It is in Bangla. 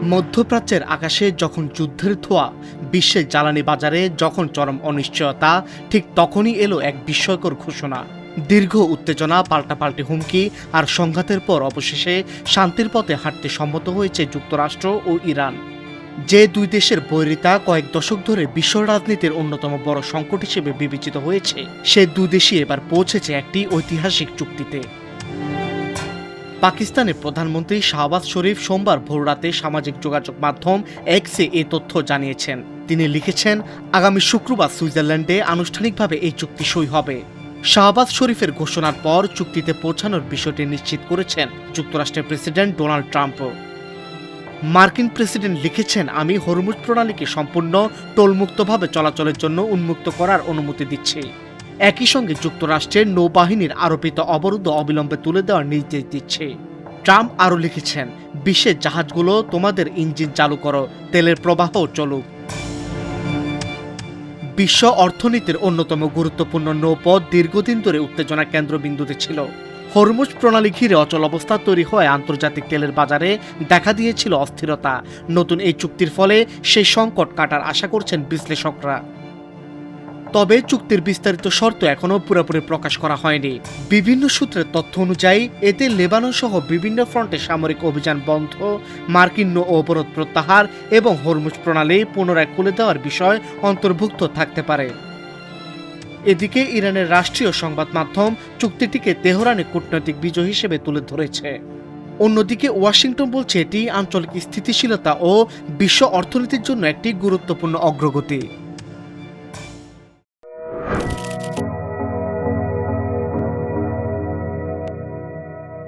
মধ্যপ্রাচ্যের আকাশে যখন যুদ্ধের ধোঁয়া, বিশ্বের জ্বালানি বাজারে যখন চরম অনিশ্চয়তা, ঠিক তখনই এলো এক বিস্ময়কর ঘোষণা। দীর্ঘ উত্তেজনা, পাল্টাপাল্টি হুমকি আর সংঘাতের পর অবশেষে শান্তির পথে হাঁটতে সম্মত হয়েছে যুক্তরাষ্ট্র ও ইরান। যে দুই দেশের বৈরিতা কয়েক দশক ধরে বিশ্ব রাজনীতির অন্যতম বড় সংকট হিসেবে বিবেচিত হয়েছে, সে দুই দেশই এবার পৌঁছেছে একটি ঐতিহাসিক চুক্তিতে। পাকিস্তানের প্রধানমন্ত্রী শাহবাজ শরীফ সোমবার ভোররাতে সামাজিক যোগাযোগ মাধ্যম এক্সে এই তথ্য জানিয়েছেন। তিনি লিখেছেন, আগামী শুক্রবার সুইজারল্যান্ডে আনুষ্ঠানিকভাবে এই চুক্তি সই হবে। শাহবাজ শরীফের ঘোষণার পর চুক্তিতে পৌঁছানোর বিষয়টি নিশ্চিত করেছেন যুক্তরাষ্ট্রের প্রেসিডেন্ট ডোনাল্ড ট্রাম্পও। মার্কিন প্রেসিডেন্ট লিখেছেন, আমি হরমুজ প্রণালীকে সম্পূর্ণ টোলমুক্তভাবে চলাচলের জন্য উন্মুক্ত করার অনুমতি দিচ্ছি। একই সঙ্গে যুক্তরাষ্ট্রের নৌবাহিনীর আরোপিত অবরোধ অবিলম্বে তুলে দেওয়ার নির্দেশ দিচ্ছে। ট্রাম্প আরও লিখেছেন, বিশ্বের জাহাজগুলো তোমাদের ইঞ্জিন চালু করো, তেলের প্রবাহ চলুক। বিশ্ব অর্থনীতির অন্যতম গুরুত্বপূর্ণ নৌপথ দীর্ঘদিন ধরে উত্তেজনার কেন্দ্রবিন্দুতে ছিল। হরমুজ প্রণালী ঘিরে অচল অবস্থা তৈরি হওয়ায় আন্তর্জাতিক তেলের বাজারে দেখা দিয়েছিল অস্থিরতা। নতুন এই চুক্তির ফলে সেই সংকট কাটার আশা করছেন বিশ্লেষকরা। তবে চুক্তির বিস্তারিত শর্ত এখনও পুরোপুরি প্রকাশ করা হয়নি। বিভিন্ন সূত্রের তথ্য অনুযায়ী এতে লেবানন সহ বিভিন্ন ফ্রন্টে সামরিক অভিযান বন্ধ, মার্কিন নৌ অবরোধ প্রত্যাহার এবং হরমুজ প্রণালী পুনরায় খুলে দেওয়ার বিষয় অন্তর্ভুক্ত থাকতে পারে। এদিকে ইরানের রাষ্ট্রীয় সংবাদ মাধ্যম চুক্তিটিকে তেহরানে কূটনৈতিক বিজয় হিসেবে তুলে ধরেছে। অন্যদিকে ওয়াশিংটন বলছে এটি আঞ্চলিক স্থিতিশীলতা ও বিশ্ব অর্থনীতির জন্য একটি গুরুত্বপূর্ণ অগ্রগতি।